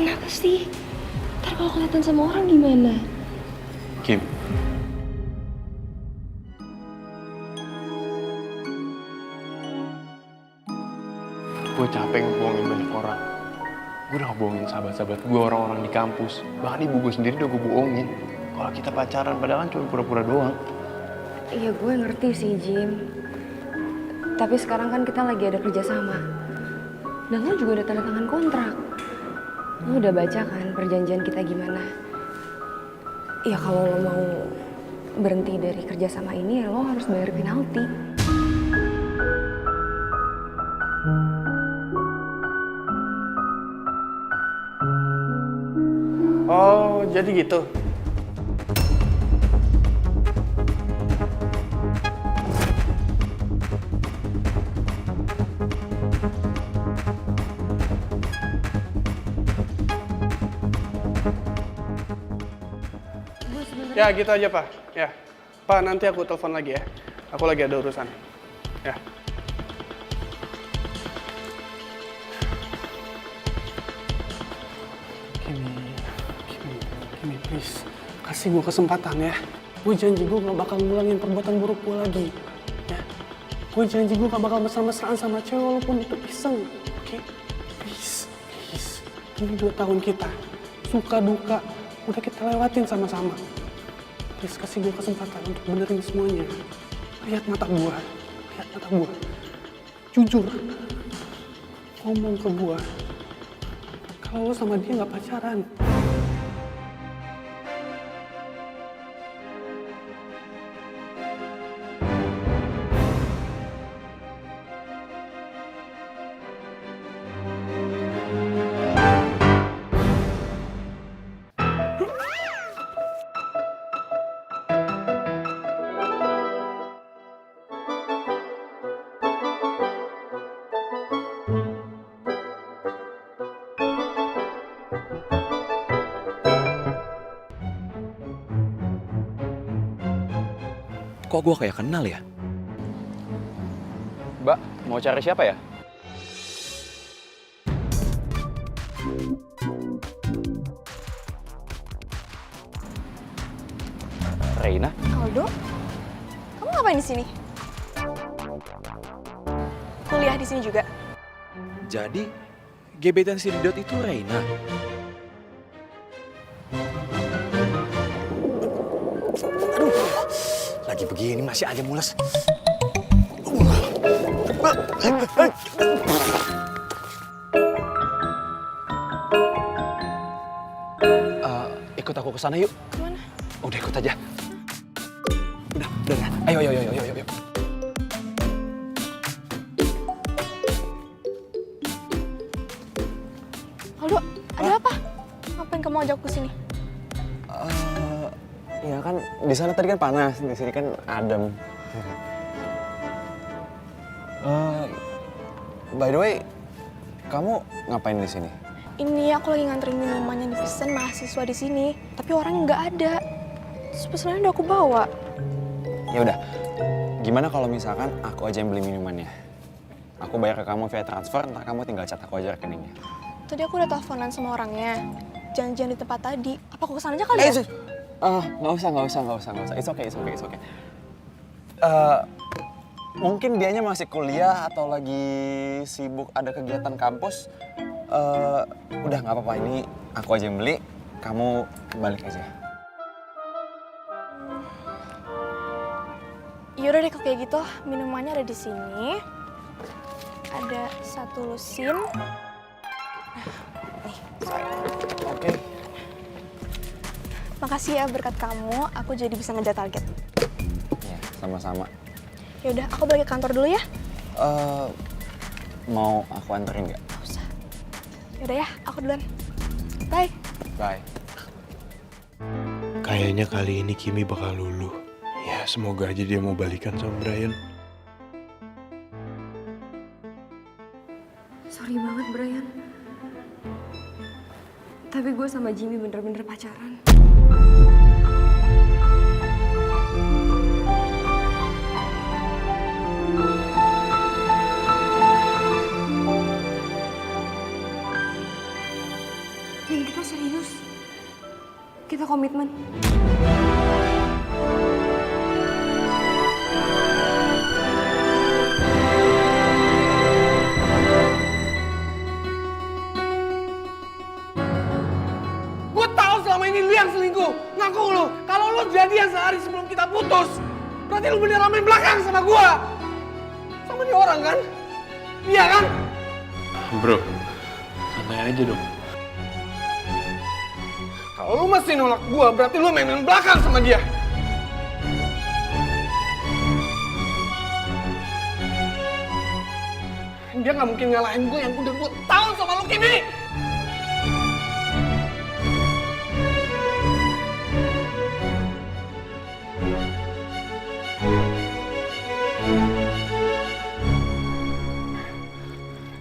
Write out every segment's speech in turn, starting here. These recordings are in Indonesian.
Kenapa sih? Ntar kalau kelihatan sama orang gimana? Kim. Gue capek ngebohongin banyak orang. Gue udah ngebohongin sahabat-sahabat gue, orang-orang di kampus. Bahkan ibu gue sendiri udah gue bohongin. Kalau kita pacaran, padahal kan cuma pura-pura doang. Iya gue ngerti sih Jim. Tapi sekarang kan kita lagi ada kerjasama. Dan lo juga udah tanda tangan kontrak. Lo udah baca kan perjanjian kita gimana? Ya kalau lo mau berhenti dari kerjasama ini ya lo harus bayar penalti. Oh, jadi gitu? Ya gitu aja Pak. Ya, Pak nanti aku telepon lagi ya. Aku lagi ada urusan. Ya. Kimi, please. Kasih gue kesempatan ya. Gue janji gue gak bakal ngulangin perbuatan buruk gue lagi. Ya. Gue janji gue gak bakal mesra-mesraan sama cewek walaupun itu iseng. Oke? Please. Ini 2 tahun kita. Suka duka. Udah kita lewatin sama-sama. Please kasih gue kesempatan untuk benerin semuanya. Lihat mata gue. Jujur. Ngomong ke gue. Kalau lo sama dia gak pacaran. Kok gue kayak kenal ya? Mbak, mau cari siapa ya? Reina? Aldo? Kamu ngapain di sini? Kuliah di sini juga? Jadi, gebetan si Didot itu Reina. Aduh, lagi begini masih aja mules. Ikut aku ke sana yuk. Kemana? Udah ikut aja. Udah. Ayo. Aldo, ada apa? Ngapain kamu ajak aku ke sini? Ya kan di sana tadi kan panas, di sini kan adem. By the way, kamu ngapain di sini? Ini aku lagi nganterin minuman yang dipesan mahasiswa di sini, tapi orangnya nggak ada. Terus pesanannya udah aku bawa. Ya udah, gimana kalau misalkan aku aja yang beli minumannya? Aku bayar ke kamu via transfer, ntar kamu tinggal cat aku aja rekeningnya. Tadi aku udah teleponan sama orangnya, janjian di tempat tadi. Apa aku kesana aja kali ya? Nggak usah. It's okay. Mungkin dianya masih kuliah atau lagi sibuk ada kegiatan kampus. Udah nggak apa-apa, ini aku aja yang beli, kamu balik aja. Yaudah deh kalau kayak gitu, minumannya ada di sini. Ada 1 lusin. Nih, Oke. makasih ya berkat kamu, aku jadi bisa ngejar target. Ya, sama-sama. Yaudah, aku balik ke kantor dulu ya. Mau aku anterin nggak? Gak usah. Yaudah ya, aku duluan. Bye. Bye. Kayaknya kali ini Kimi bakal luluh. Ya, semoga aja dia mau balikan sama Brian. Sorry banget Brian. Tapi gue sama Jimmy bener-bener pacaran. komitmen. Gue tahu selama ini lu yang selingkuh. Ngaku lu. Kalau lu jadian sehari sebelum kita putus, berarti lu beneran main belakang sama gue. Sama dia orang kan? Iya kan? Bro, santai aja dong. Kalau lu masih nolak gue, berarti lu main belakang sama dia. Dia nggak mungkin ngalahin gue yang udah 2 tahun sama lu, Kimi.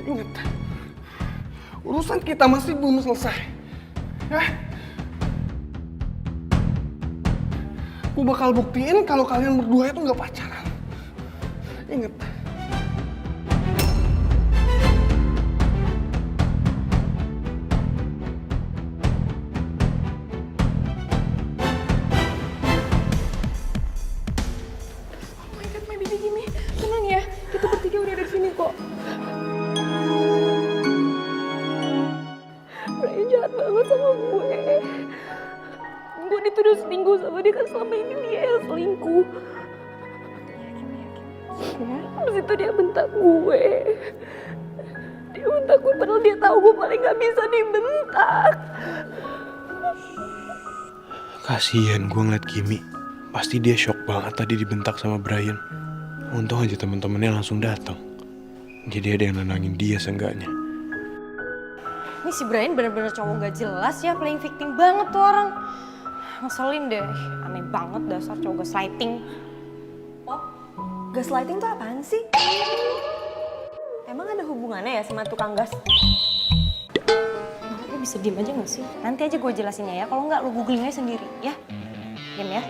Ingat, urusan kita masih belum selesai. Ya? Gue bakal buktiin kalau kalian berdua itu nggak pacaran. Ingat. Oh my god, my baby Kimi. Tenang ya, kita bertiga udah ada di sini kok. Brian jahat banget sama gue. Gue dituduh selingkuh sama dia, kan selama ini dia yang selingkuh. Terus itu dia bentak gue. Dia bentak gue padahal dia tahu gue paling gak bisa dibentak. Kasian gue ngeliat Kimi. Pasti dia shock banget tadi dibentak sama Brian. Untung aja temen-temennya langsung datang. Jadi ada yang nenangin dia seenggaknya. Ini si Brian bener-bener cowok gak jelas ya, playing victim banget tuh orang. Ngeselin deh, aneh banget dasar cowok gaslighting. Oh, gaslighting tuh apaan sih? Emang ada hubungannya ya sama tukang gas? Lu bisa diem aja gak sih? Nanti aja gue jelasinnya ya, kalau nggak lu googling aja sendiri ya. Diam ya.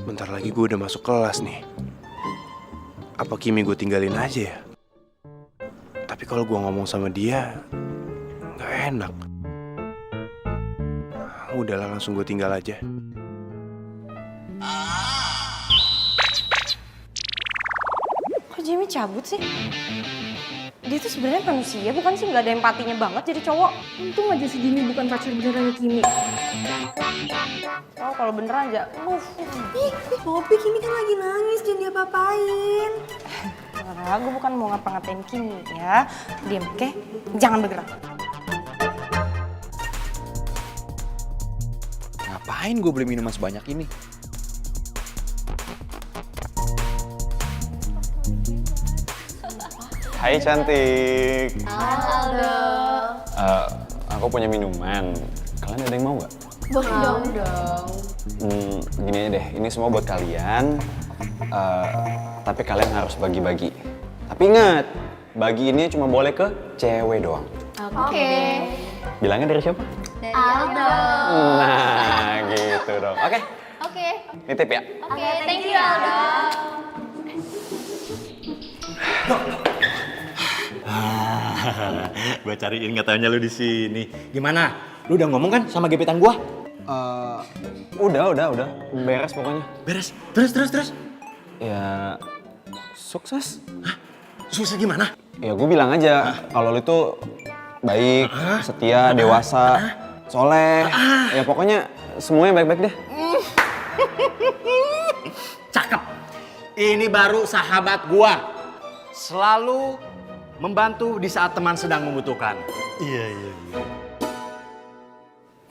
Bentar lagi gue udah masuk kelas nih. Apa Kimi gue tinggalin aja ya? Tapi kalau gue ngomong sama dia, nggak enak. Udahlah, langsung gue tinggal aja. Kok Jimmy cabut sih? Dia tuh sebenarnya manusia, bukan sih? Nggak ada empatinya banget jadi cowok. Untung aja si Jimmy bukan pacar benerannya Kimi. Oh, kalau bener aja. Ih, Poppy, Kimi kan lagi nangis, jangan diapa-apain. Nah, gue bukan mau ngapa-ngapain Kimi ya. Diam, oke? Jangan bergerak. Ngapain gue beli minuman sebanyak ini? Hai cantik. Halo. Aku punya minuman. Kalian ada yang mau nggak? Boleh dong. Gini aja deh, ini semua buat kalian. Tapi kalian harus bagi-bagi. Tapi ingat, bagi ini cuma boleh ke cewek doang. Oke. Bilangnya dari siapa? Aldo. Nah, gitu dong. Oke, Oke. nitip ya. Oke, thank you Aldo. Gue cariin katanya lu di sini. Gimana? Lu udah ngomong kan sama gebetan gua? Udah. Beres pokoknya. Beres. Terus. Ya, sukses. Susah gimana? Ya gue bilang aja, kalau lu itu baik, setia, dewasa, soleh. Ya pokoknya semuanya baik-baik deh. Cakep. Ini baru sahabat gua. Selalu membantu di saat teman sedang membutuhkan. Iya.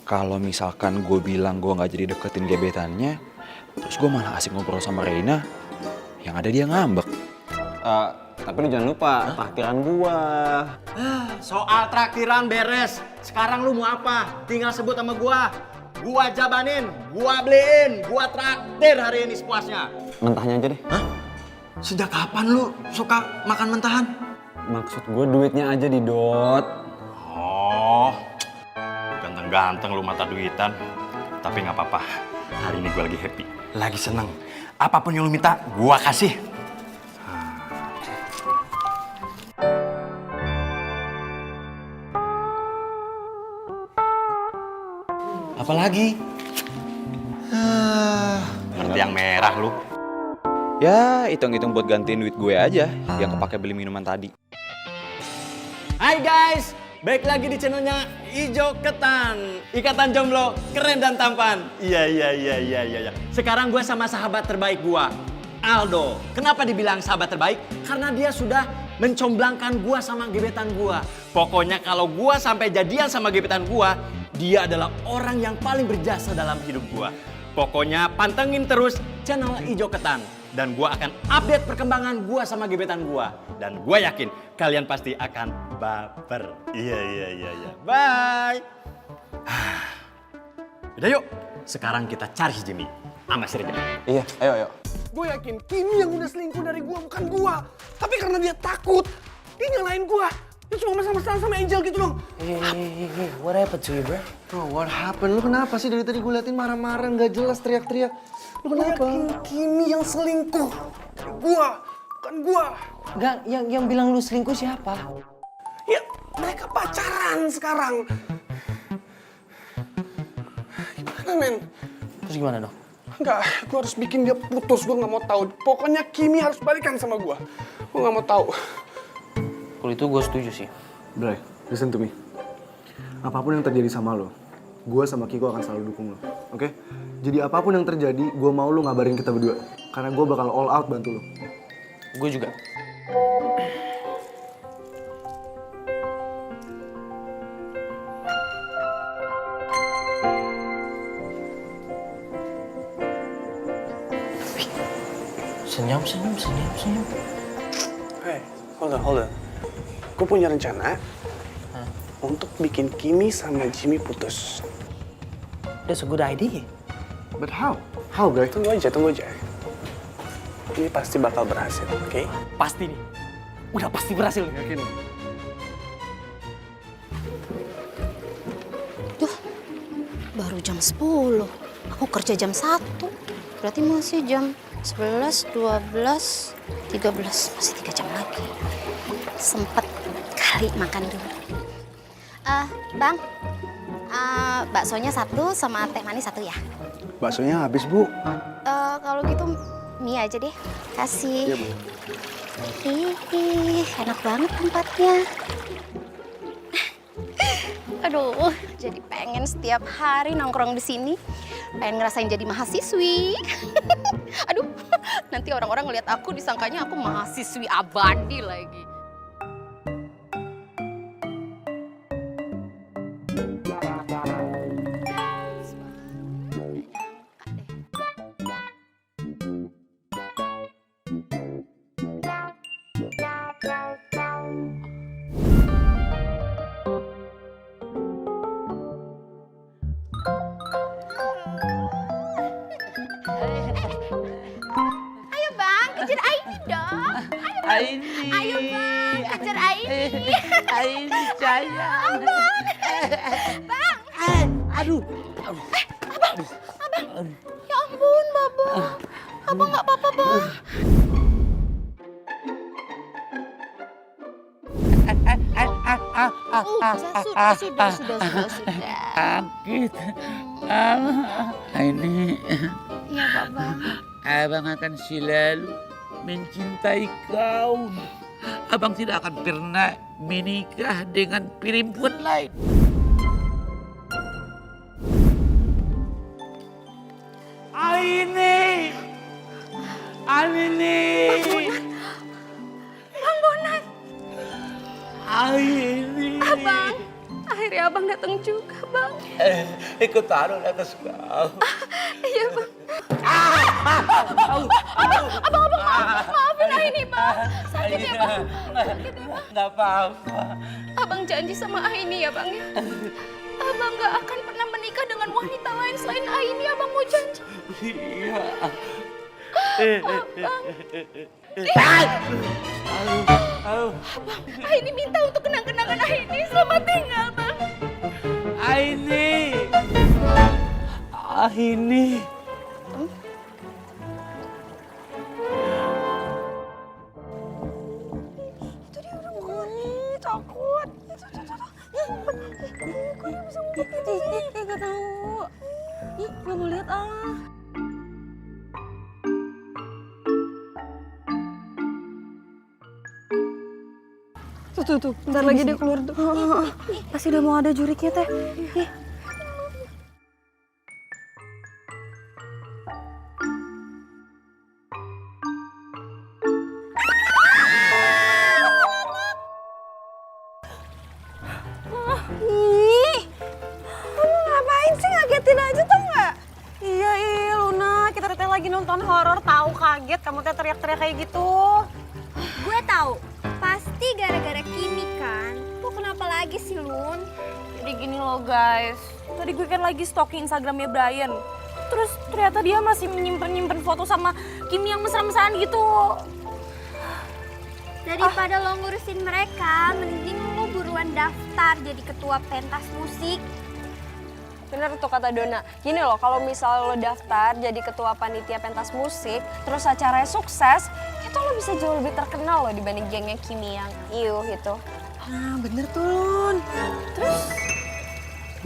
Kalau misalkan gue bilang gue nggak jadi deketin gebetannya, terus gue malah asik ngobrol sama Reina, yang ada dia ngambek. Tapi lu jangan lupa traktiran gua. Soal traktiran beres. Sekarang lu mau apa? Tinggal sebut sama gua. Gua jabanin, gua beliin, gua traktir hari ini sepuasnya. Mentahnya aja deh. Hah? Sejak kapan lu suka makan mentahan? Maksud gue duitnya aja didot. Oh, ganteng-ganteng lu mata duitan. Tapi nggak apa-apa, hari ini gue lagi happy, lagi seneng. Apapun yang lu minta, gue kasih. Apalagi? Ngerti yang merah lu. Ya, hitung-hitung buat gantiin duit gue aja yang kepake beli minuman tadi. Hai guys, balik lagi di channelnya Ijo Ketan. Ikatan jomblo keren dan tampan. Iya. Sekarang gue sama sahabat terbaik gue, Aldo. Kenapa dibilang sahabat terbaik? Karena dia sudah mencomblangkan gue sama gebetan gue. Pokoknya kalau gue sampai jadian sama gebetan gue, dia adalah orang yang paling berjasa dalam hidup gue. Pokoknya pantengin terus channel Ijo Ketan. Dan gue akan update perkembangan gue sama gebetan gue. Dan gue yakin kalian pasti akan baper. Iya. Bye. Udah yuk, sekarang kita cari si Jimmy sama si Rejab. Iya, ayo. Gue yakin Kimi yang udah selingkuh dari gue, bukan gue. Tapi karena dia takut, dia nyalain gue. Dia cuma mesra-mesraan sama Angel gitu dong. Hey, what happened to you, bro? Bro, what happened? Lu kenapa sih dari tadi gue liatin marah-marah, nggak jelas, teriak-teriak. Lu Gue kenapa? yakin Kimi yang selingkuh. Gue, bukan gue. Enggak, yang bilang lu selingkuh siapa? Ya, mereka pacaran sekarang. Gimana, men? Terus gimana dong? Enggak, gue harus bikin dia putus. Gue nggak mau tahu. Pokoknya Kimi harus balikan sama gue. Gue nggak mau tahu. Kalau itu gue setuju sih. Bray, listen to me. Apapun yang terjadi sama lo, gue sama Kiko akan selalu dukung lo, oke? Jadi apapun yang terjadi, gue mau lo ngabarin kita berdua. Karena gue bakal all out bantu lo. Gue juga. Senyum. Hey, hold on. Gue punya rencana untuk bikin Kimi sama Jimmy putus. That's a good idea. But how? How, Bray? Tunggu aja. Ini pasti bakal berhasil, oke? Pasti nih. Udah pasti berhasil. Yakin? Duh, baru jam 10. Aku kerja jam 1. Berarti masih jam 11, 12, 13. Masih 3 jam lagi. Sempet kali makan dulu. Bang, baksonya 1 sama teh manis 1 ya? Baksonya habis, Bu. Kalau gitu mie aja deh. Kasih. Iya, Bu. Ih, enak banget tempatnya. Aduh, jadi pengen setiap hari nongkrong di sini. Pengen ngerasain jadi mahasiswi. Aduh, nanti orang-orang ngeliat aku disangkanya aku mahasiswi abadi lagi. Ayo Bang, kejar Aini dong. Ayo Bang, kejar Aini. Aini sayang. Bang. Aduh. Abang. Ya ampun, Baba. Abang nggak apa-apa, Bang. Sudah. Sakit. Ini Iya, Baba. abang akan selalu mencintai kau. Abang tidak akan pernah menikah dengan perempuan lain. Aini. Bang Bonat. Aini. Abang. Akhirnya Abang datang juga, Bang. Ikut taruh di atas kau. Iya, Bang. Abang, maafin Aini, Bang. Sakit ya, Bang. Nggak apa-apa. Abang janji sama Aini ya, Bang ya. Abang gak akan pernah menikah dengan wanita lain selain Aini. Abang mau janji. Iya. Abang, Aini minta untuk kenang-kenangan Aini. Selamat tinggal, Bang. Aini. Itu dia udah bukan. Takut. Gue gak bisa ngomong gitu sih. Gak tahu. Ih, gak mau lihat ah. Tuh, bentar lagi dia keluar tuh. Pasti udah mau ada juriknya teh. Ih. Ih, kamu ngapain sih, ngagetin aja tau nggak? Iya, Luna, kita teh lagi nonton horor, tahu kaget kamu teh teriak-teriak kayak gitu. Gue tahu, pasti gara-gara Kimi kan. Lo kenapa lagi sih, Lun? Jadi gini loh guys, tadi gue kan lagi stalking Instagramnya Brian. Terus ternyata dia masih nyimpen foto sama Kimi yang mesra-mesraan gitu. Daripada lo ngurusin mereka, mending lo buruan daftar jadi ketua pentas musik. Bener tuh kata Dona. Gini loh, kalau misal lo daftar jadi ketua panitia pentas musik, terus acaranya sukses, itu lo bisa jauh lebih terkenal loh dibanding gengnya Kimi yang itu. Nah, bener tuh, Lun. Terus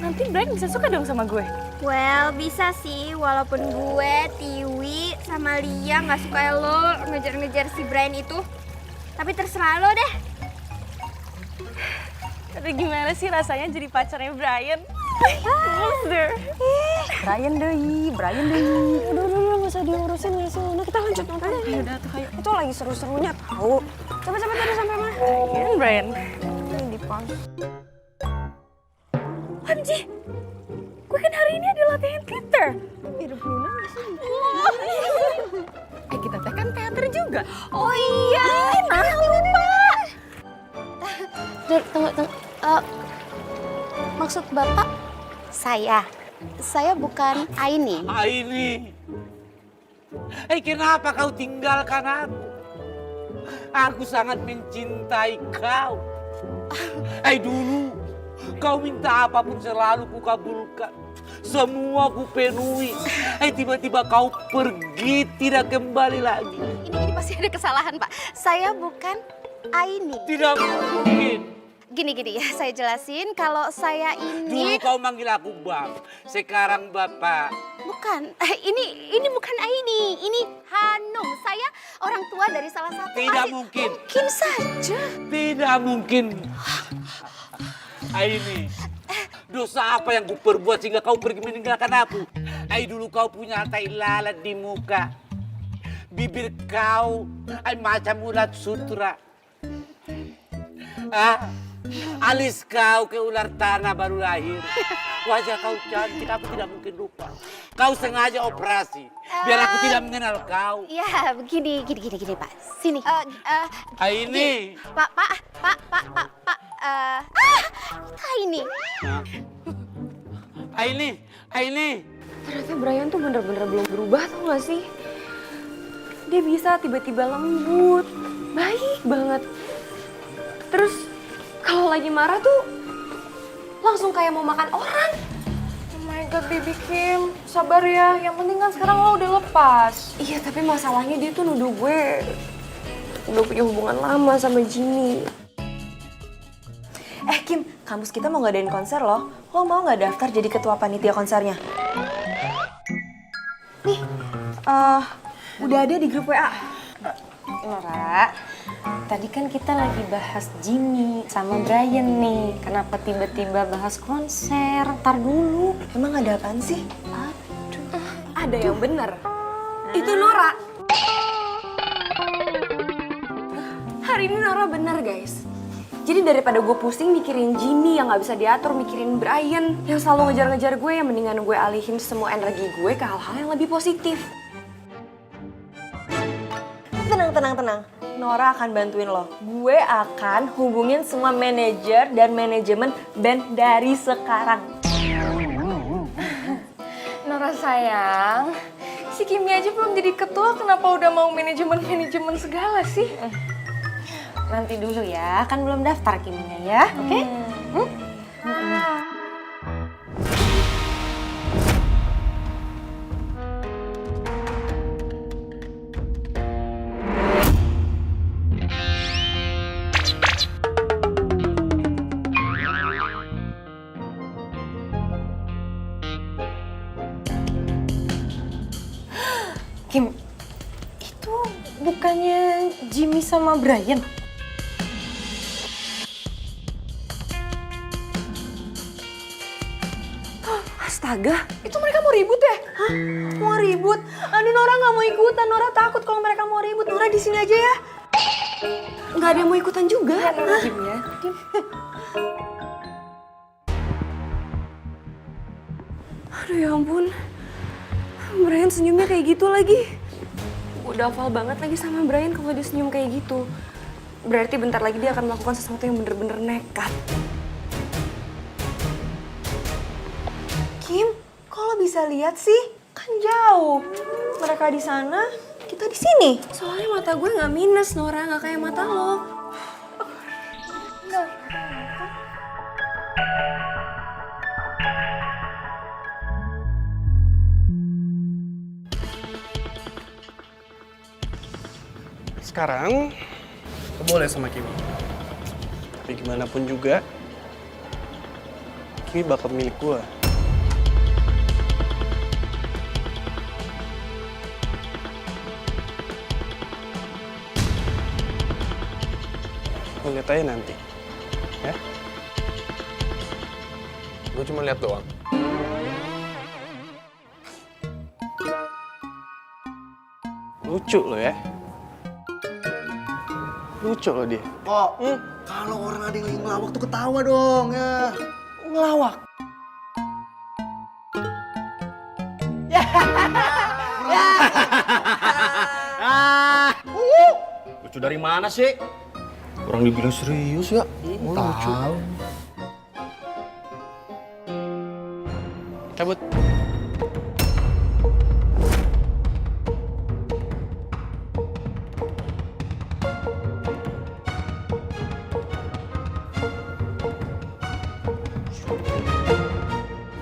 nanti Brian bisa suka dong sama gue. Well, bisa sih, walaupun gue, Tiwi, sama Lia gak suka lo ngejar-ngejar si Brian itu. Tapi terserah lo deh. Tapi gimana sih rasanya jadi pacarnya Brian? Brian deh. Udah, gak usah diurusin ya sih. Nah, kita lanjut nonton. Ayo udah tuh, ayo. Itu lagi seru-serunya tau. Coba tadi sampai mana? Iya, Brian. Ini di pause. OMG, gue kan hari ini ada latihan teater. Hidup Luna gak sih? Kita teh kan teater juga. Oh iya, lupa. Tunggu. Maksud Bapak saya bukan Aini. Aini. Kenapa kau tinggalkan aku? Aku sangat mencintai kau. Dulu kau minta apapun selalu kukabulkan. Semua ku penuhi. Tiba-tiba kau pergi, tidak kembali lagi. Ini pasti ada kesalahan, Pak. Saya bukan Aini. Tidak mungkin. Gini ya, saya jelasin kalau saya Dulu ini... kau manggil aku Bang, sekarang Bapak. Bukan, ini bukan Aini, ini Hanum. Saya orang tua dari salah satu... Tidak mungkin. Mungkin saja. Tidak mungkin. Aini, dosa apa yang kuperbuat sehingga kau pergi meninggalkan aku? Dulu kau punya tai lalat di muka. Bibir kau macam ulat sutra. Alis kau ke ular tanah baru lahir. Wajah kau cantik, aku tidak mungkin lupa. Kau sengaja operasi, biar aku tidak mengenal kau. Ya, begini, Pak. Sini. Aini. Pak. Aini. Aini. Ternyata Brian tuh bener-bener belum berubah, tau gak sih? Dia bisa tiba-tiba lembut, baik banget. Terus kalau lagi marah tuh langsung kayak mau makan orang. Oh my god, Baby Kim. Sabar ya, yang penting kan sekarang lo udah lepas. Iya, tapi masalahnya dia tuh nuduh gue udah punya hubungan lama sama Jimmy. Kim, kampus kita mau ngadain konser loh. Lo mau nggak daftar jadi ketua panitia konsernya? Nih, udah ada di grup WA. Nora, tadi kan kita lagi bahas Jimmy sama Brian nih. Kenapa tiba-tiba bahas konser? Ntar dulu. Emang ada apaan sih? Ada yang bener. Itu Nora. Hari ini Nora bener, guys. Jadi daripada gue pusing mikirin Jimmy yang gak bisa diatur, mikirin Brian yang selalu ngejar-ngejar gue, yang mendingan gue alihin semua energi gue ke hal-hal yang lebih positif. Tenang. Nora akan bantuin lo. Gue akan hubungin semua manajer dan manajemen band dari sekarang. Nora sayang, si Kimi aja belum jadi ketua, kenapa udah mau manajemen segala sih? Nanti dulu ya, kan belum daftar Kiminya ya, oke? Bukannya Jimmy sama Brian? Astaga, itu mereka mau ribut ya? Hah? Mau ribut? Aduh, Nora nggak mau ikutan. Nora takut kalau mereka mau ribut. Nora di sini aja ya. Nggak ada yang mau ikutan juga. Hah? Aduh ya ampun. Brian senyumnya kayak gitu lagi. Udah hafal banget lagi sama Brian kalau dia senyum kayak gitu. Berarti bentar lagi dia akan melakukan sesuatu yang bener-bener nekat. Kim, kok lo bisa lihat sih? Kan jauh. Mereka di sana, kita di sini. Soalnya mata gue nggak minus, Nora, nggak kayak mata lo. Sekarang, lo boleh sama Kimi. Tapi gimana pun juga, Kimi bakal milik gue. Lo lihat aja nanti, ya? Gue cuma lihat doang. Lucu lo ya. Lucu lo dia. Kok, kalau orang ada yang lagi ngelawak tuh ketawa dong ya. Ngelawak. Lucu dari mana sih? Orang dibilang serius ya. Tahu. Cabut.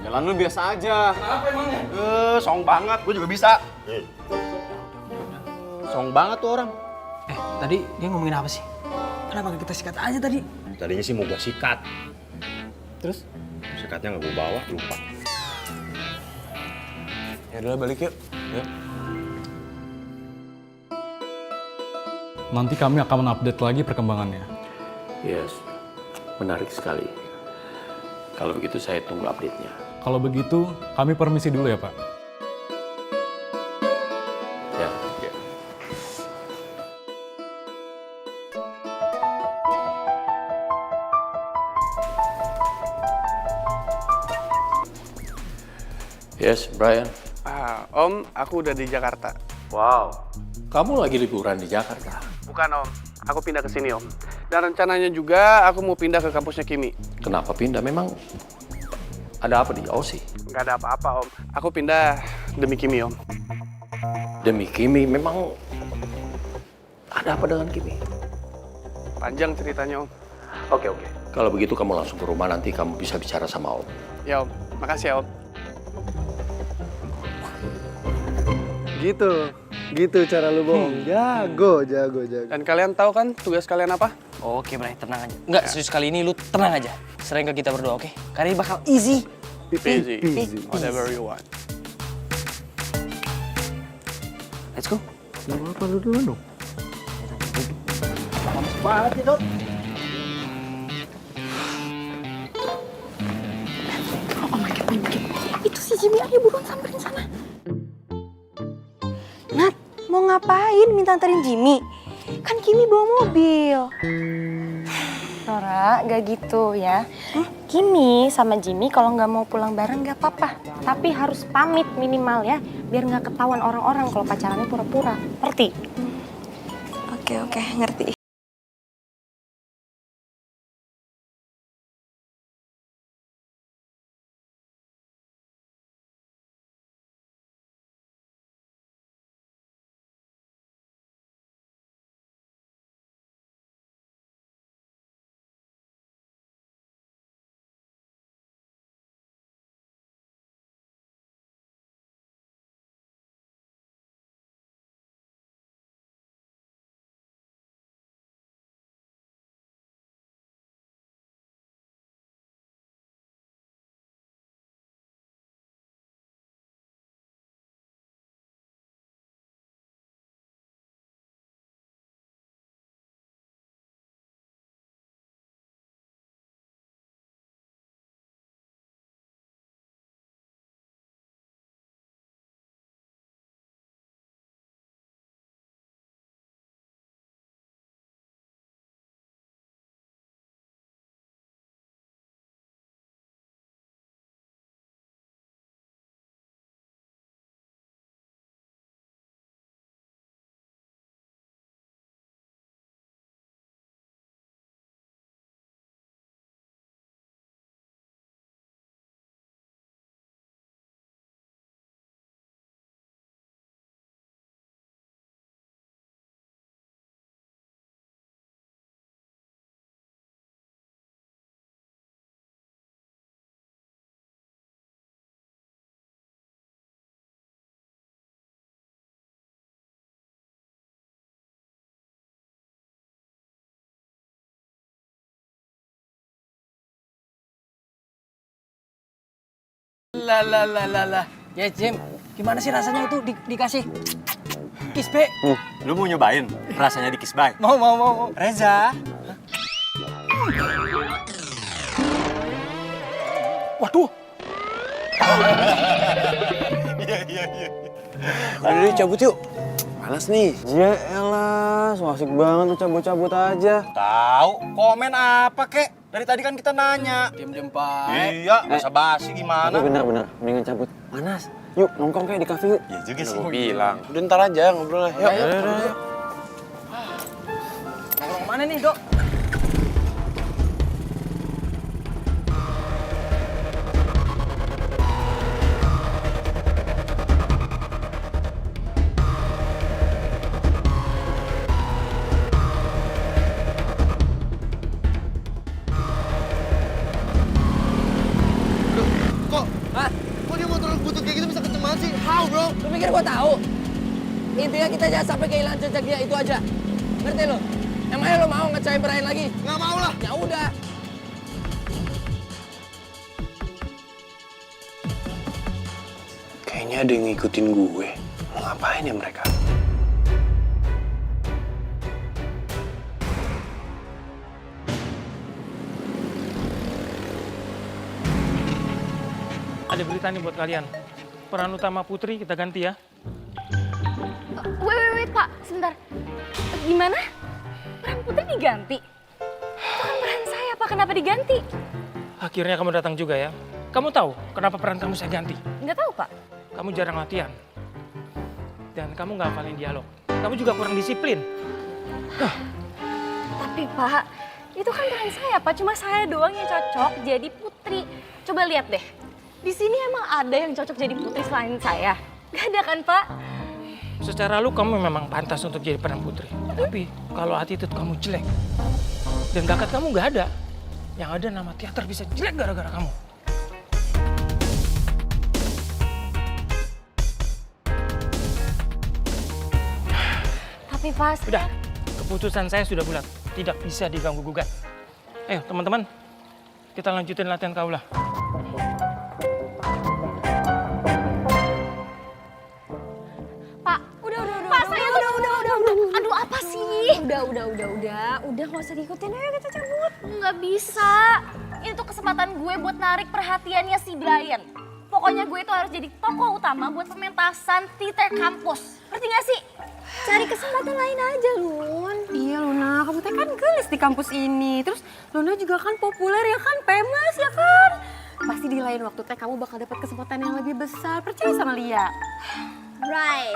Jalan lu biasa aja. Apa emangnya? Song banget, gue juga bisa. Song banget tuh orang. Tadi dia ngomongin apa sih? Kenapa nggak kita sikat aja tadi? Tadinya sih mau gue sikat. Terus? Sikatnya nggak gue bawa, lupa. Ya udah balik yuk. Yuk. Nanti kami akan update lagi perkembangannya. Yes, menarik sekali. Kalau begitu saya tunggu update-nya. Kalau begitu, kami permisi dulu ya, Pak. Ya, ya. Yes, Brian. Om, aku udah di Jakarta. Wow, kamu lagi liburan di Jakarta? Bukan Om, aku pindah ke sini Om. Dan rencananya juga aku mau pindah ke kampusnya Kimi. Kenapa pindah? Memang ada apa di Aussie? Nggak ada apa-apa Om, aku pindah demi Kimi Om. Demi Kimi, memang ada apa dengan Kimi? Panjang ceritanya Om. Oke. Kalau begitu kamu langsung ke rumah, nanti kamu bisa bicara sama Om. Ya Om, makasih ya Om. Gitu cara lu bohong. Jago. Dan kalian tahu kan tugas kalian apa? Oke, Bray, tenang aja. Enggak, serius kali ini lu tenang aja. Sering ke kita berdua, oke? Kali ini bakal easy. Easy. Whatever you want. Let's go. Gak apa-apa lu duluan dong. Oh my God. Itu si Jimmy, ayo buruan samperin sana. Nat, mau ngapain minta anterin Jimmy? Kan Kimi bawa mobil. Nora, gak gitu ya. Kimi sama Jimmy kalau nggak mau pulang bareng nggak apa-apa. Tapi harus pamit minimal ya, biar nggak ketahuan orang-orang kalau pacarannya pura-pura. Ngerti? Oke, ngerti. Lah. Ya Jim, gimana sih rasanya itu dikasih kiss B? Lu mau nyobain rasanya di kiss bye? Mau. Reza. Waduh. Iya. Udah deh, cabut yuk. Malas nih. Ya elah, so asik banget lu cabut-cabut aja. Tahu, komen apa kek? Dari tadi kan kita nanya. Diam-diam, Pak. Iya, basa-basi gimana? Tapi bener-bener, mendingan cabut. Panas. Yuk, nongkrong kayak di kafe yuk. Ya juga sih. Gue bilang. Udah ntar aja ngobrolnya. Yuk. Nongkrong mana nih, Dok? Lu pikir gua tahu? Intinya kita jangan sampai kehilangan jejak dia, itu aja. Ngerti lo? Emangnya lo mau ngecain Brian lagi? Nggak mau lah. Ya udah. Kayaknya ada yang ngikutin gue. Mau ngapain ya mereka? Ada berita nih buat kalian. Peran utama Putri kita ganti ya. Wait, Pak. Sebentar. Gimana? Peran Putri diganti? Itu kan peran saya, Pak. Kenapa diganti? Akhirnya kamu datang juga ya. Kamu tahu kenapa peran kamu saya ganti? Nggak tahu, Pak. Kamu jarang latihan. Dan kamu nggak hafalin dialog. Kamu juga kurang disiplin. Tapi, Pak, itu kan peran saya, Pak. Cuma saya doang yang cocok jadi Putri. Coba lihat deh. Di sini emang ada yang cocok jadi Putri selain saya? Gak ada kan, Pak? Secara lu kamu memang pantas untuk jadi peran Putri. Tapi kalau attitude kamu jelek dan bakat kamu nggak ada, yang ada nama teater bisa jelek gara-gara kamu. Tapi, Pak, Udah, keputusan saya sudah bulat. Tidak bisa diganggu-gugat. Ayo, teman-teman. Kita lanjutin latihan kaula. Pak, udah. Pak, saya udah. Aduh, apa sih? Udah, nggak usah diikutin. Ayo kita cabut. Nggak bisa. Ini tuh kesempatan gue buat narik perhatiannya si Brian. Pokoknya gue tuh harus jadi tokoh utama buat pementasan teater kampus. Ngerti nggak sih? Cari kesempatan lain aja, Lun. Iya, Luna. Kamu teh kan gelis di kampus ini. Terus Luna juga kan populer ya kan? Famous ya kan? Pasti di lain waktu teh kamu bakal dapat kesempatan yang lebih besar. Percaya sama Lia. Right.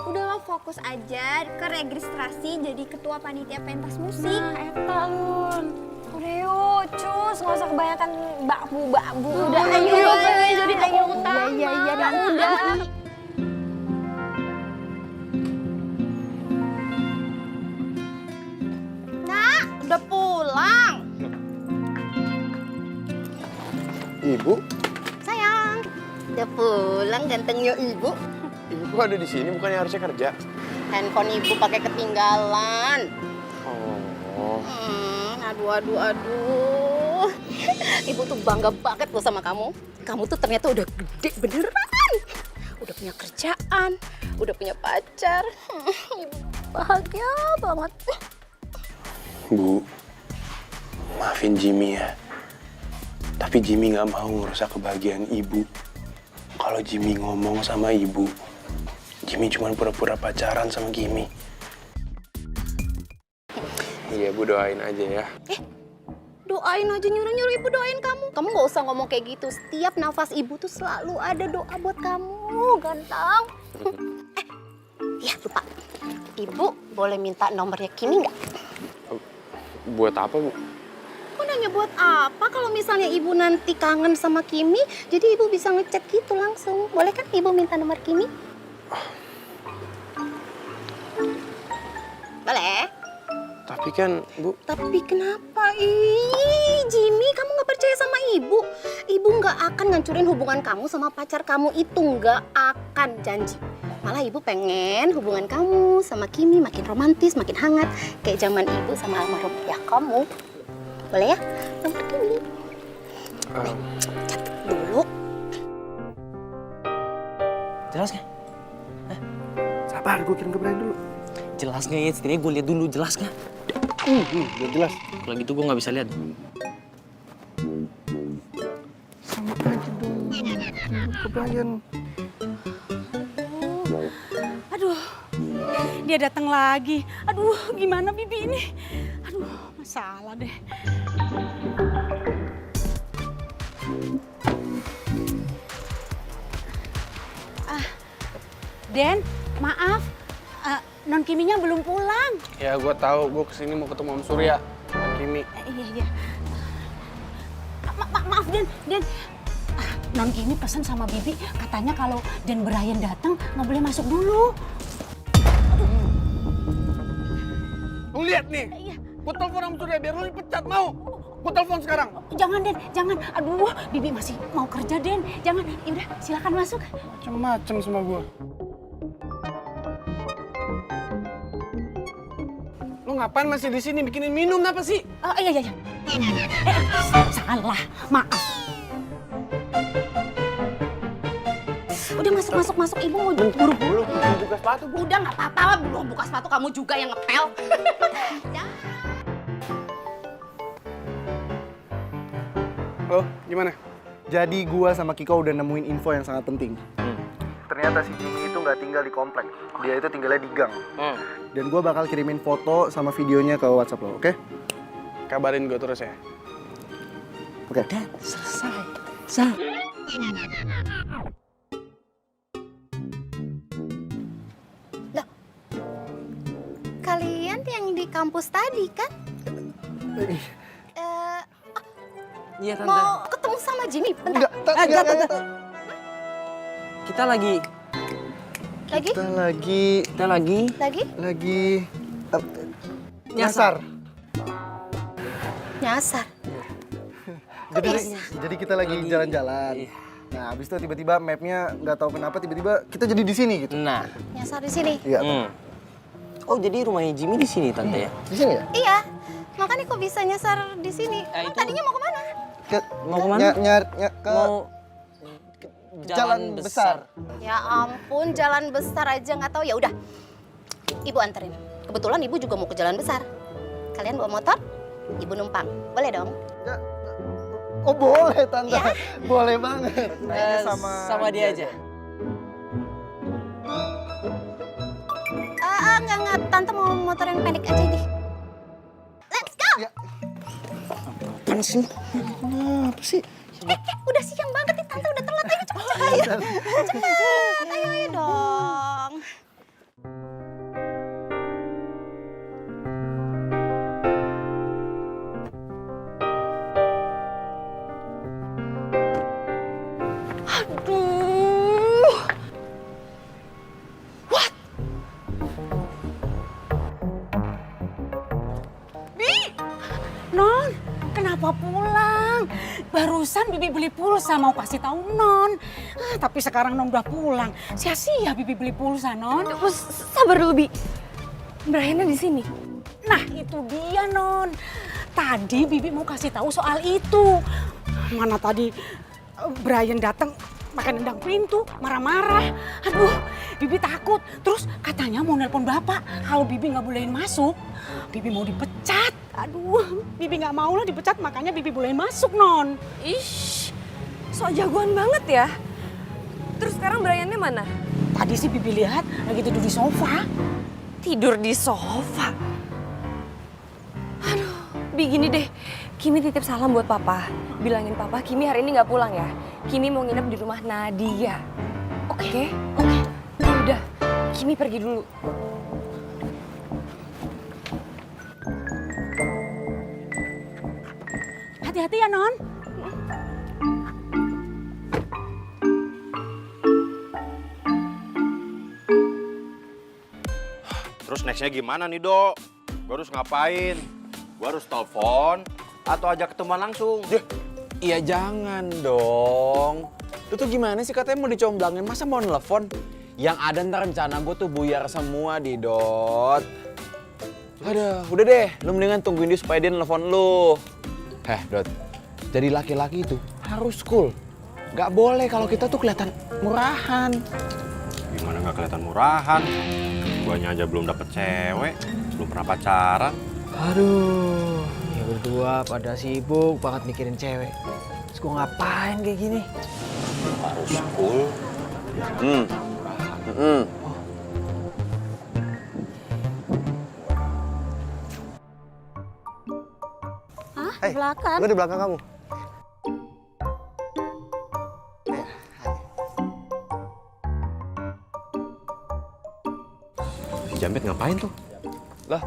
Udah lo fokus aja ke registrasi jadi ketua panitia pentas musik. Nah, eta Lun. Udah yuk, cus. Nggak usah kebanyakan bakbu. Udah, ayo, jadi tokoh utama. Iya, udah. Nak, udah pulang. Ibu? Sayang, udah pulang gantengnya ibu. Ibu kok ada di sini, bukannya harusnya kerja? Handphone ibu pakai ketinggalan. Oh. Aduh. Ibu tuh bangga banget loh sama kamu. Kamu tuh ternyata udah gede beneran. Udah punya kerjaan, udah punya pacar. Ibu bahagia banget. Bu, maafin Jimmy ya. Tapi Jimmy nggak mau ngerusak kebahagiaan ibu. Kalau Jimmy ngomong sama ibu, Jimmy cuma pura-pura pacaran sama Kimi. Iya, Bu, doain aja ya. Doain aja, nyuruh-nyuruh ibu doain kamu. Kamu nggak usah ngomong kayak gitu. Setiap nafas ibu tuh selalu ada doa buat kamu, ganteng. Iya, lupa. Ibu boleh minta nomornya Kimi nggak? Buat apa, Bu? Kok nanya buat apa? Kalau misalnya ibu nanti kangen sama Kimi, jadi ibu bisa ngechat gitu langsung. Boleh kan ibu minta nomor Kimi? Boleh? Tapi kan, Bu... Tapi kenapa? Ih, Jimmy, kamu nggak percaya sama ibu? Ibu nggak akan ngancurin hubungan kamu sama pacar kamu itu, nggak akan, janji. Malah ibu pengen hubungan kamu sama Kimi makin romantis, makin hangat. Kayak zaman ibu sama almarhum ya kamu. Boleh ya? Nomor Kimi. Catat dulu. Jelas nggak? Sabar, gue kirim ke Brian dulu. Jelas nggak ya? Setidaknya gue lihat dulu, jelas nggak? Udah jelas. Kalau gitu gue nggak bisa lihat. Sama aja dong. Ke Brian. Aduh, dia datang lagi. Aduh, gimana Bibi ini? Aduh, masalah deh. Den, maaf, Non Kiminya belum pulang. Ya gue tahu, gue kesini mau ketemu Om Surya, Om Kimi. Iya. Maaf Den. Non Kimi pesan sama Bibi, katanya kalau Den Brian datang nggak boleh masuk dulu. Lu lihat nih, gue telepon Om Surya biar lu dipecat, mau? Gue telepon sekarang. Jangan Den, jangan. Aduh, Bibi masih mau kerja Den. Jangan, yaudah silakan masuk. Macem-macem sama gue. Lu ngapain masih di sini bikinin minum apa sih? Iya. Salah, maaf. Udah masuk. Ibu mau buru-buru. Buka sepatu. Udah nggak apa-apa, belum buka sepatu kamu juga yang ngepel. Oh, gimana? Jadi gua sama Kiko udah nemuin info yang sangat penting. Ternyata si Jimmy itu nggak tinggal di komplek. Dia itu tinggalnya di gang. Dan gua bakal kirimin foto sama videonya ke WhatsApp lo, oke? Kabarin gue terus ya. Oke. Dan selesai. Loh, kalian yang di kampus tadi kan? Iya Tante. Mau ketemu sama Jimmy? Bentar. Enggak. Kita lagi. Nyasar. Jadi kita lagi jalan-jalan. Nah, habis itu tiba-tiba mapnya nggak tahu kenapa tiba-tiba kita jadi di sini gitu. Nah. Nyasar di sini? Iya. Oh, jadi rumahnya Jimmy di sini Tante ya? Di sini ya? Iya. Makanya kok bisa nyasar di sini? Emang tadinya mau kemana? Mau kemana? Ke Jalan besar. Ya ampun, jalan besar aja nggak tahu. Ya udah, Ibu anterin. Kebetulan Ibu juga mau ke jalan besar. Kalian bawa motor, Ibu numpang. Boleh dong? Oh boleh Tante, ya? Boleh banget. Sama dia aja. Enggak. Tante mau motor yang pendek aja deh. Let's go! Ya. Apaan sih? Kenapa sih? Udah siang banget nih Tante, udah telat. Ayo cepet. Cepet, ayo dong. Aduh. What? Bi! Non, kenapa pulang? Barusan Bibi beli pulsa mau kasih tahu Non. Tapi sekarang Non udah pulang. Sia-sia Bibi beli pulsa, Non. Sabar dulu, Bi. Briannya di sini. Nah, itu dia, Non. Tadi Bibi mau kasih tahu soal itu. Mana tadi Brian datang pakai nendang pintu, marah-marah. Aduh, Bibi takut. Terus katanya mau nelpon bapak kalau Bibi nggak bolehin masuk. Bibi mau dipecat. Aduh, Bibi nggak mau lah dipecat, makanya Bibi bolehin masuk, Non. Ish, sok jagoan banget ya. Terus sekarang Briannya mana? Tadi sih Bibi lihat lagi tidur di sofa. Tidur di sofa? Aduh, Bi gini deh. Kimi titip salam buat Papa. Bilangin Papa Kimi hari ini nggak pulang ya. Kimi mau nginep di rumah Nadia. Oke? Ya udah, Kimi pergi dulu. Hati-hati ya, Non. Terus nextnya gimana nih, Dok? Gue harus ngapain? Gue harus telepon atau ajak ketemuan langsung? Iya jangan dong. Lu tuh gimana sih katanya mau dicomblangin, masa mau nelfon? Yang ada ntar rencana gue tuh buyar semua di Dot. Aduh, udah deh, lu mendingan tungguin dia supaya dia nelfon lu. Dot, jadi laki-laki itu harus cool. Gak boleh kalau kita tuh kelihatan murahan. kelihatan murahan. Guanya aja belum dapet cewek, belum pernah pacaran. Aduh, ya berdua pada sibuk banget mikirin cewek. Terus gue ngapain kayak gini? Harus cool. Hah? Hey, Belakang? gue di belakang kamu. Si Jambet ngapain tuh? Lah,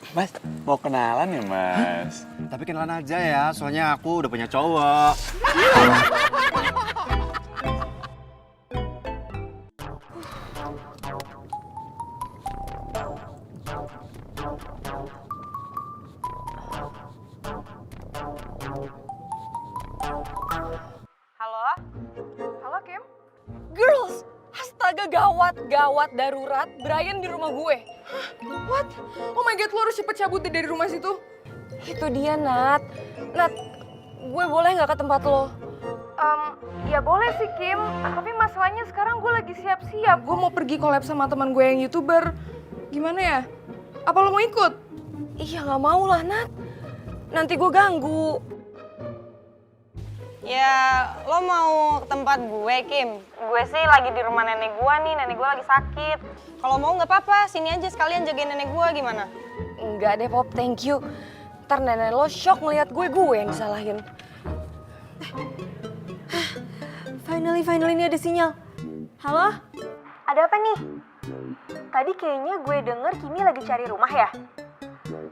Mas, mau kenalan ya, Mas? Tapi kenalan aja ya, soalnya aku udah punya cowok. Halo? Halo, Kim? Girls! Astaga, gawat darurat. Brian di rumah gue. Hah? What? Oh my God, lo harus cepet cabut dari rumah situ. Itu dia, Nat. Nat, gue boleh nggak ke tempat lo? Ya boleh sih, Kim. Tapi masalahnya sekarang gue lagi siap-siap. Gue mau pergi collab sama teman gue yang YouTuber. Gimana ya? Apa lo mau ikut? Iya, nggak mau lah, Nat. Nanti gue ganggu. Ya, lo mau ke tempat gue, Kim? Gue sih lagi di rumah nenek gue nih, nenek gue lagi sakit. Kalau mau nggak apa-apa, sini aja sekalian jagain nenek gue, gimana? Enggak deh, Pop, thank you. Ntar nenek lo shock ngeliat gue yang disalahin. Finally ini ada sinyal. Halo? Ada apa nih? Tadi kayaknya gue denger Kimi lagi cari rumah ya?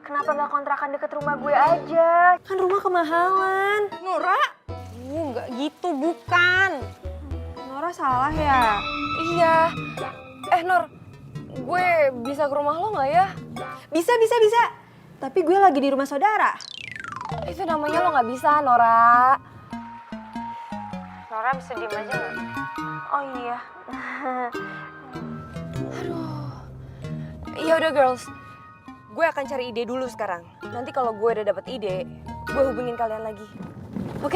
Kenapa nggak kontrakan deket rumah gue aja? Kan rumah kemahalan. Nora? Nggak gitu, bukan. Nora salah ya? Iya. Nor, gue bisa ke rumah lo nggak ya? Bisa. Tapi gue lagi di rumah saudara. Itu namanya lo nggak bisa, Nora. Nora bisa diem aja nggak? Oh iya. Ya udah girls, gue akan cari ide dulu sekarang. Nanti kalau gue udah dapet ide, gue hubungin kalian lagi. Oke?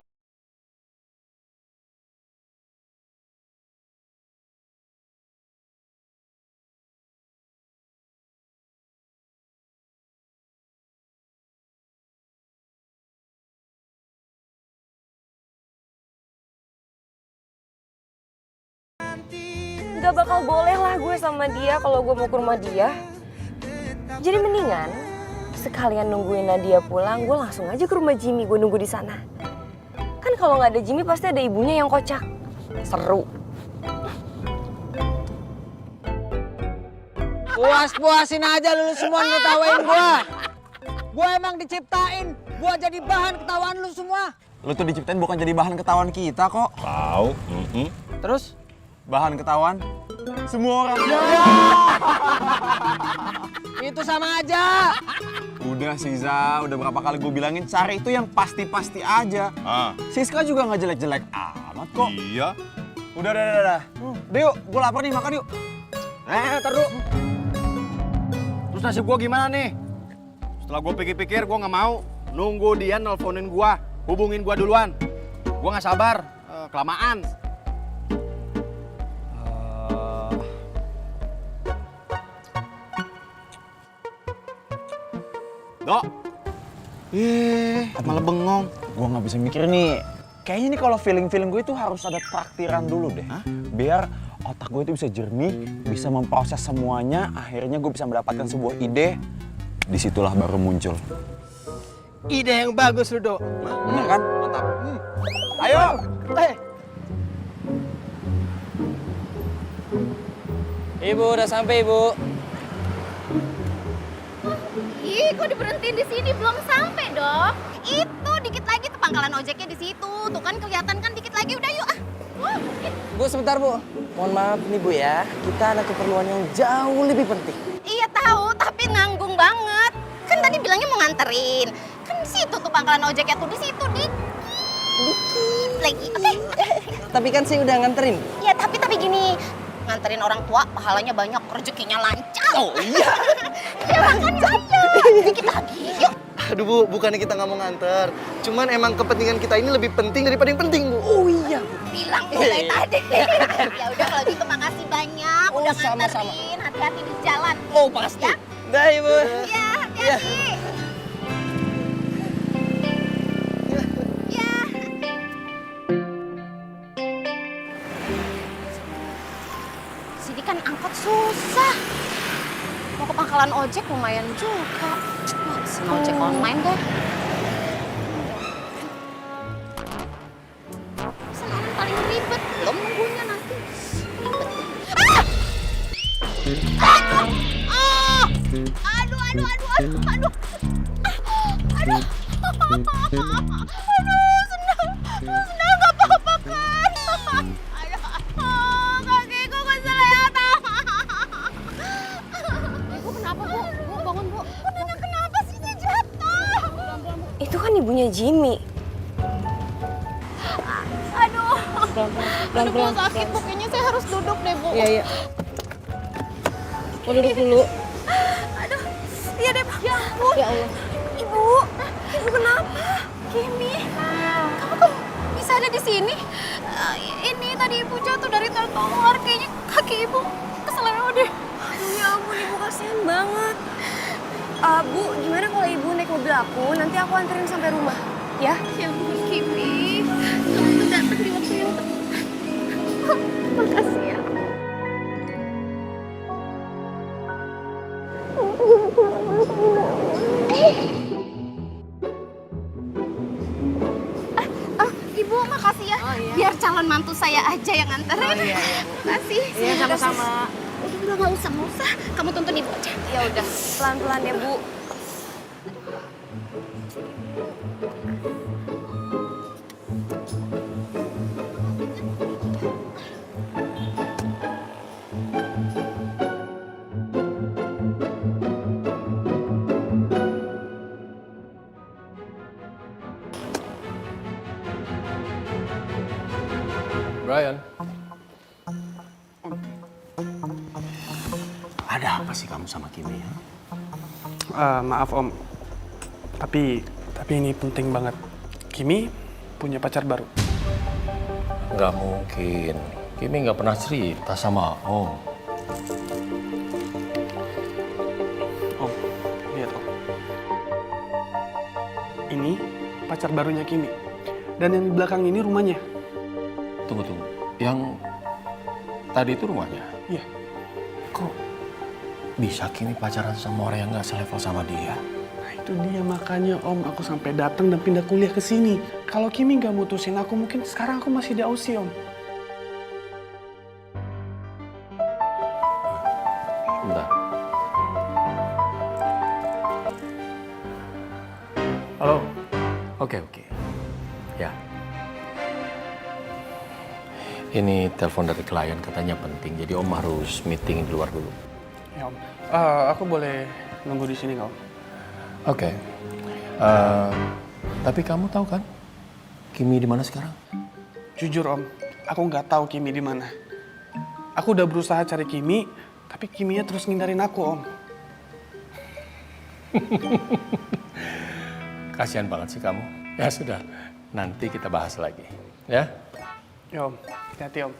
Gak bakal boleh lah gue sama dia kalau gue mau ke rumah dia. Jadi mendingan sekalian nungguin Nadia pulang, gue langsung aja ke rumah Jimmy, gue nunggu di sana. Kan kalau nggak ada Jimmy pasti ada ibunya yang kocak. Seru. Puas-puasin aja lu semua ngetawain gua. Gua emang diciptain buat jadi bahan ketawaan lu semua. Lu tuh diciptain bukan jadi bahan ketawaan kita kok. Tahu. Terus? Bahan ketawaan semua orang. Itu sama aja. Udah sih, Za. Udah berapa kali gue bilangin cari itu yang pasti-pasti aja. Siska juga nggak jelek-jelek amat kok. Iya. Udah. Udah yuk, gue lapar nih, makan yuk. Ntar dulu. Terus nasib gue gimana nih? Setelah gue pikir-pikir, gue nggak mau. Nunggu dia nelponin gue. Hubungin gue duluan. Gue nggak sabar. Kelamaan. Dok. Malah bengong. Gue nggak bisa mikir nih. Kayaknya nih kalau feeling gue itu harus ada traktiran dulu deh. Biar otak gue itu bisa jernih, bisa memproses semuanya. Akhirnya gue bisa mendapatkan sebuah ide. Disitulah baru muncul. Ide yang bagus lu, Dok. Bener kan? Mantap. Ayo. Ibu udah sampai, Ibu. Ih, kok diberhentiin di sini belum sampai dong? Itu dikit lagi tuh pangkalan ojeknya di situ. Tuh kan kelihatan kan dikit lagi udah yuk. Bu, sebentar, Bu. Mohon maaf nih, Bu ya. Kita ada keperluan yang jauh lebih penting. Iya tahu, tapi nanggung banget. Kan tadi bilangnya mau nganterin. Kan di situ tuh pangkalan ojeknya tuh di situ dikit lagi. Oke. Tapi kan saya udah nganterin. Ya tapi gini, nganterin orang tua, pahalanya banyak, rezekinya lancar. Oh iya. Ya makanya ayo, dikit lagi, yuk. Aduh Bu, bukannya kita nggak mau nganter. Cuman emang kepentingan kita ini lebih penting daripada yang penting Bu. Oh iya. Bilang mulai tadi. Ya udah kalau gitu makasih banyak, udah nganterin, hati-hati di jalan. Oh pasti. Ya? Dah Ibu. Iya, hati-hati. Sini kan angkot susah. Mau ke pangkalan ojek lumayan juga. Wah, pesen ojek online deh. Pesanan paling ribet, belum nunggunya nanti. Ribet. Ah! Ah! Aduh, aduh, aduh, aduh, aduh. Aduh. Aduh, Sendal. Sendal nggak apa-apa kan? Kakiku keselatan. Bu, kenapa Bu? Bu, bangun Bu. Bu, Nana kenapa sih saya jatuh? Itu kan ibunya Jimmy. Aduh. Pelan-pelan. Bu, sakit Bu. Kayaknya saya harus duduk deh Bu. Iya, iya. Mau duduk dulu. Aduh. Iya deh Pak. Ya ampun. Ya Allah. Ibu. Ibu kenapa? Kimi. Kamu kok bisa ada di sini? Ini tadi Ibu jatuh dari trotoar. Kayaknya kaki Ibu keseleo deh. Aduh ya ampun, ibu kasihan banget. Bu, gimana kalau ibu naik mobil aku? Nanti aku anterin sampai rumah, ya? Ya ampun Kimi. Kamu tuh datang di waktu yang tepat. Makasih ya. Ibu makasih ya. Biar calon mantu saya aja yang nganterin. Oh, iya. Makasih. Iya, sama-sama. Udah nggak usah. Kamu tuntun Ibu aja. Ya udah, pelan-pelan ya, Bu. Brian. Ada apa sih kamu sama Kimi ya? Maaf Om, tapi ini penting banget. Kimi punya pacar baru. Nggak mungkin. Kimi nggak pernah cerita sama Om. Om, lihat Om. Ini pacar barunya Kimi. Dan yang di belakang ini rumahnya. Tunggu. Yang tadi itu rumahnya? Iya. Kok bisa Kimi pacaran sama orang yang nggak selevel sama dia? Nah itu dia makanya Om, aku sampai datang dan pindah kuliah ke sini. Kalau Kimi nggak mutusin aku, mungkin sekarang aku masih di Aussie Om. Bentar. Halo. Oke. Ya. Ini telepon dari klien, katanya penting. Jadi Om harus meeting di luar dulu. Ya Om. Aku boleh nunggu di sini nggak Om? Oke. Tapi kamu tahu kan Kimi di mana sekarang? Jujur Om, aku nggak tahu Kimi di mana. Aku udah berusaha cari Kimi, tapi Kiminya terus ngindarin aku Om. Kasihan banget sih kamu. Ya sudah, nanti kita bahas lagi. Ya? Ya Om, hati-hati Om.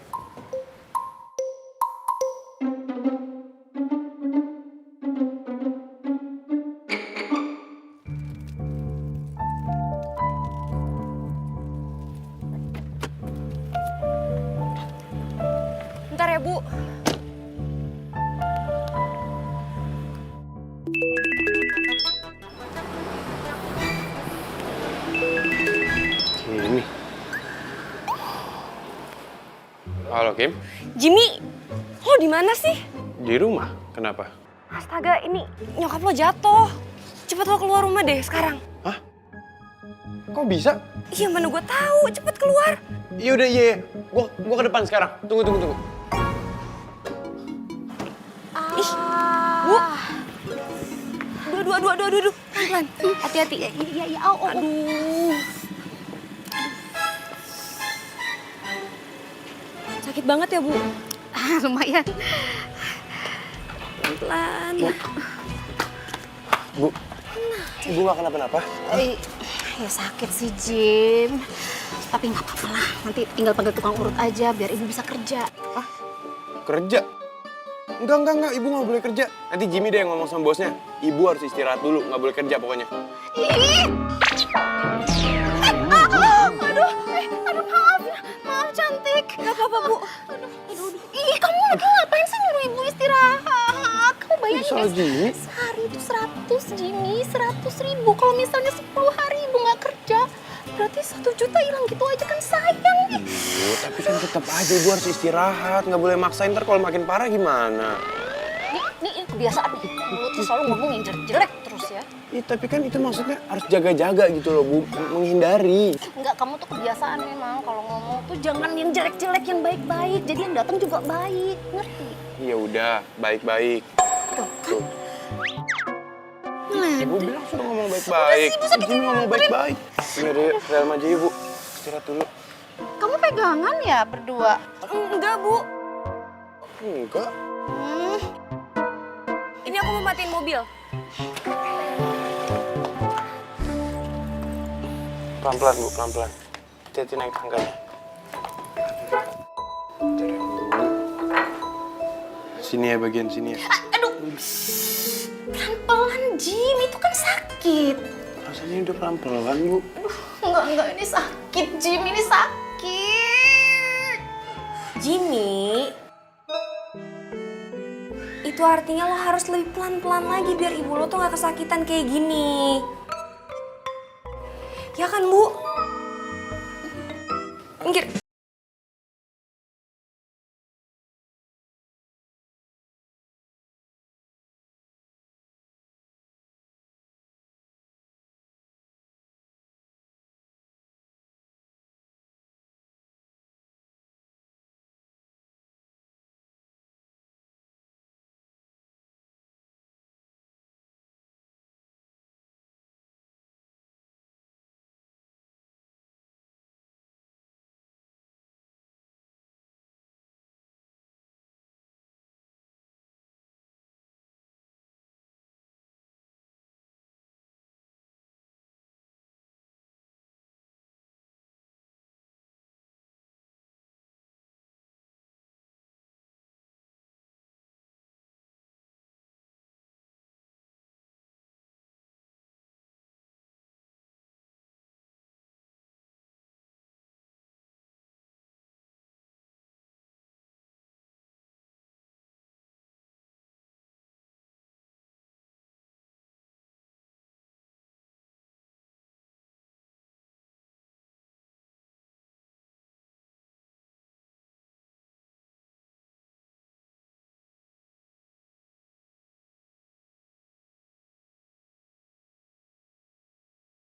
Bentar ya, Bu. Kimi. Halo Kim, Jimmy, lo di mana sih? di rumah. Kenapa? Astaga, ini nyokap lo jatuh. Cepet lo keluar rumah deh sekarang. Kok bisa? Iya, mana gue tahu. Cepet keluar. Yaudah, iya. Gua ke depan sekarang. Tunggu. Ih, Bu. Aduh. Pelan-pelan. Hati-hati. Iya. Aduh. Sakit banget ya, Bu? Lumayan. Pelan. Bu, ibu gak kenapa-napa? Ya sakit sih, Jim. Tapi nggak apa-apa lah. Nanti tinggal panggil tukang urut aja biar ibu bisa kerja. Kerja? Enggak, ibu nggak boleh kerja. Nanti Jimmy deh yang ngomong sama bosnya. Ibu harus istirahat dulu, nggak boleh kerja pokoknya. Maaf cantik. Gak apa-apa, Bu. Ih, kamu lagi ngapain sih nyuruh ibu istirahat? Kamu bayangin Soal Jimmy? sehari itu 100, Jimmy. 100.000. Kalau misalnya 10 hari ibu nggak kerja, berarti 1 juta hilang gitu aja kan sayang. Ibu, tapi kan tetap aja ibu harus istirahat. Nggak boleh maksain, ntar kalau makin parah gimana? Ini kebiasaan nih. Mulut tuh selalu ngomong yang jelek-jelek terus ya. Iya, tapi kan itu maksudnya harus jaga-jaga gitu loh, Bu. Menghindari. Enggak, kamu tuh kebiasaan memang kalau ngomong tuh jangan yang jelek-jelek, yang baik-baik. Jadi yang datang juga baik, ngerti? Ya udah, baik-baik. Tuh. Ibu bilang sudah ngomong baik-baik. Jimmy ngomong baik-baik. Ini deh, dalam aja ibu. Istirahat dulu. Kamu pegangan ya berdua? Enggak, Bu. Enggak. Ini aku mau matiin mobil. Pelan-pelan, Bu, pelan-pelan. Hati-hati naik tangganya. Sini ya, bagian sini ya. Aduh, pelan-pelan Jim, itu kan sakit. Rasanya udah pelan-pelan, Bu. Enggak, ini sakit Jim, ini sakit. Jimmy, itu artinya lo harus lebih pelan-pelan lagi biar ibu lo tuh gak kesakitan kayak gini. Ya kan, Bu? Minggir.